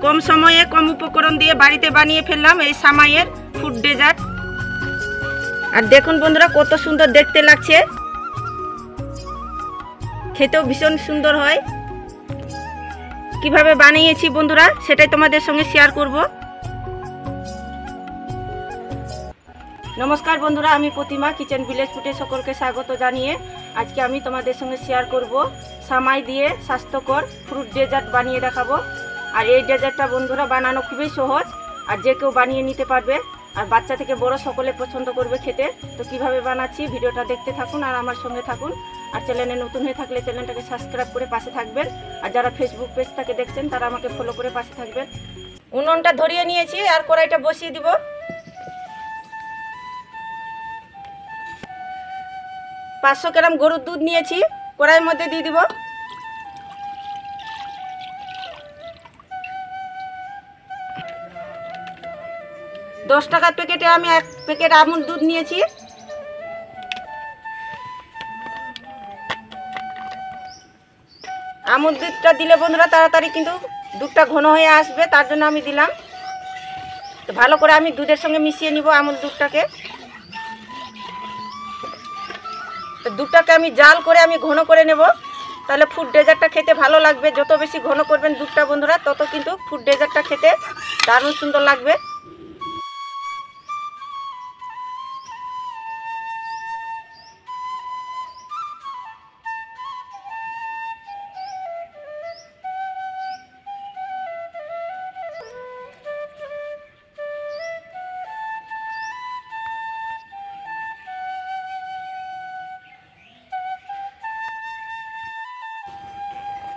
কম সময়ে কম উপকরণ দিয়ে বাড়িতে বানিয়ে ফেললাম এই সামাইয়ের ফুড ডেজার্ট। আর দেখুন বন্ধুরা কত সুন্দর দেখতে লাগছে, খেতেও ভীষণ সুন্দর হয়। কিভাবে বানিয়েছি বন্ধুরা সেটাই তোমাদের সঙ্গে শেয়ার করব। নমস্কার বন্ধুরা, আমি প্রতিমা কিচেন ভিলেজ ফুডে সকলকে স্বাগত জানিয়ে আজকে আমি তোমাদের সঙ্গে শেয়ার করব সামাই দিয়ে স্বাস্থ্যকর ফ্রুট ডেজার্ট বানিয়ে দেখাবো। আর এই ডেজার্টটা বন্ধুরা বানানো খুবই সহজ, আর যে কেউ বানিয়ে নিতে পারবে, আর বাচ্চা থেকে বড় সকলে পছন্দ করবে খেতে। তো কিভাবে বানাচ্ছি ভিডিওটা দেখতে থাকুন আর আমার সঙ্গে থাকুন। আর চ্যানেলে নতুন হয়ে থাকলে চ্যানেলটাকে সাবস্ক্রাইব করে পাশে থাকবেন, আর যারা ফেসবুক পেজটাকে দেখছেন তারা আমাকে ফলো করে পাশে থাকবেন। উনুনটা ধরিয়ে নিয়েছি আর কড়াইটা বসিয়ে দিব। 500 গ্রাম গরুর দুধ নিয়েছি, কড়াইয়ের মধ্যে দিয়ে দিব। দশ টাকার প্যাকেটে আমি 1 প্যাকেট আমুল দুধ নিয়েছি। আমুল দুধটা দিলে বন্ধুরা তাড়াতাড়ি কিন্তু দুধটা ঘন হয়ে আসবে, তার জন্য আমি দিলাম। তো ভালো করে আমি দুধের সঙ্গে মিশিয়ে নিব আমুল দুধটাকে। তো দুধটাকে আমি জাল করে আমি ঘন করে নেব, তাহলে ফুড ডেজার্টটা খেতে ভালো লাগবে। যত বেশি ঘন করবেন দুধটা বন্ধুরা তত কিন্তু ফুড ডেজার্টটা খেতে দারুণ সুন্দর লাগবে।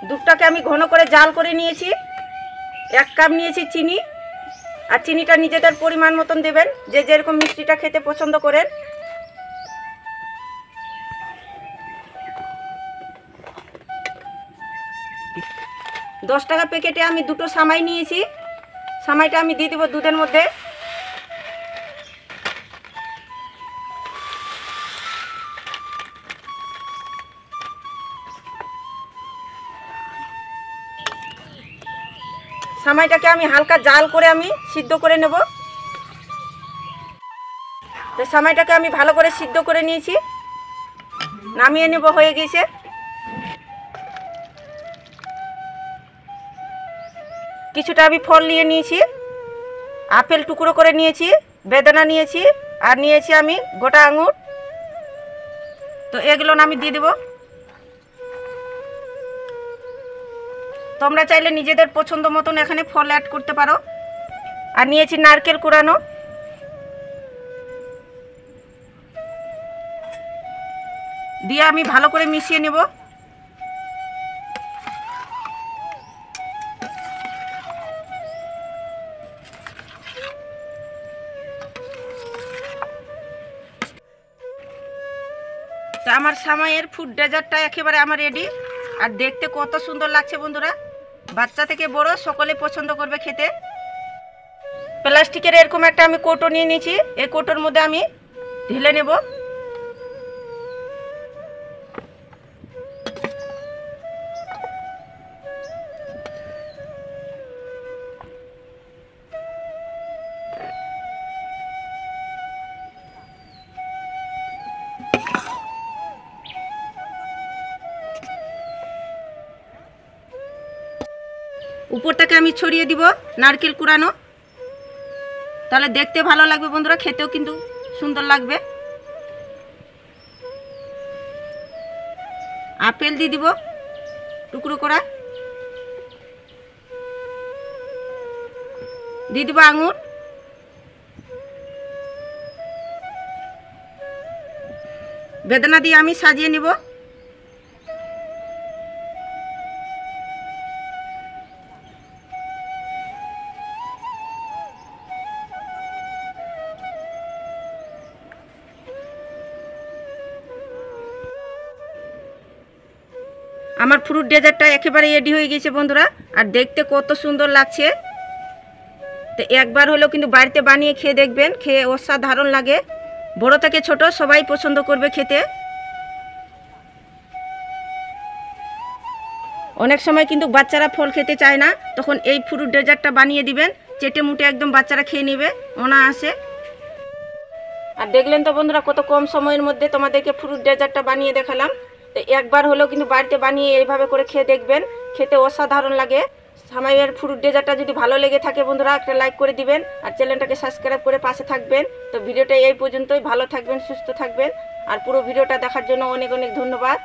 দুধটাকে আমি ঘন করে জাল করে নিয়েছি। 1 কাপ নিয়েছি চিনি, আর চিনিটা নিজেদের পরিমাণ মতন দেবেন, যে যেরকম মিষ্টিটা খেতে পছন্দ করেন। দশ টাকা প্যাকেটে আমি 2টো সামাই নিয়েছি, সামাইটা আমি দিয়ে দেবো দুধের মধ্যে। সামাইটাকে আমি হালকা জাল করে আমি সিদ্ধ করে নেব। তো সামাইটাকে আমি ভালো করে সিদ্ধ করে নিয়েছি, নামিয়ে নেব, হয়ে গেছে। কিছুটা আমি ফল নিয়ে নিয়েছি, আপেল টুকরো করে নিয়েছি, বেদানা নিয়েছি, আর নিয়েছি আমি গোটা আঙুর। তো এগুলো আমি দিয়ে দেব। তোমরা চাইলে নিজেদের পছন্দ মতন এখানে ফল অ্যাড করতে পারো। আর নিয়েছি নারকেল কোরানো। দিয়ে আমি ভালো করে মিশিয়ে নেব। তো আমার সামাইয়ের ফুড ডেজার্টটা একেবারে আমার রেডি। আর দেখতে কত সুন্দর লাগছে বন্ধুরা, বাচ্চা থেকে বড় সকলে পছন্দ করবে খেতে। প্লাস্টিকের এরকম একটা আমি কৌটো নিয়ে নিয়েছি, এই কৌটোর মধ্যে আমি ঢেলে নেব। উপরটাকে আমি ছড়িয়ে দিব নারকেল কুড়ানো, তাহলে দেখতে ভালো লাগবে বন্ধুরা, খেতেও কিন্তু সুন্দর লাগবে। আপেল দিয়ে দিব টুকরো করা, দিয়ে দিব আঙুর, বেদানা দিয়ে আমি সাজিয়ে নিব। আমার ফ্রুট ডেজার্টটা একেবারে রেডি হয়ে গেছে বন্ধুরা, আর দেখতে কত সুন্দর লাগছে। তো একবার হলেও কিন্তু বাড়িতে বানিয়ে খেয়ে দেখবেন, খেয়ে অসাধারণ লাগে। বড় থেকে ছোট সবাই পছন্দ করবে খেতে। অনেক সময় কিন্তু বাচ্চারা ফল খেতে চায় না, তখন এই ফ্রুট ডেজার্টটা বানিয়ে দিবেন, চেটে মুটে একদম বাচ্চারা খেয়ে নেবে অনায়াসে। আর দেখলেন তো বন্ধুরা কত কম সময়ের মধ্যে তোমাদেরকে ফ্রুট ডেজার্টটা বানিয়ে দেখালাম। তো একবার হলেও কিন্তু বাড়িতে বানিয়ে এইভাবে করে খেয়ে দেখবেন, খেতে অসাধারণ লাগে। সামাইয়ের ফ্রুট ডেজার্টটা যদি ভালো লেগে থাকে বন্ধুরা একটা লাইক করে দিবেন আর চ্যানেলটাকে সাবস্ক্রাইব করে পাশে থাকবেন। তো ভিডিওটা এই পর্যন্তই, ভালো থাকবেন, সুস্থ থাকবেন আর পুরো ভিডিওটা দেখার জন্য অনেক অনেক ধন্যবাদ।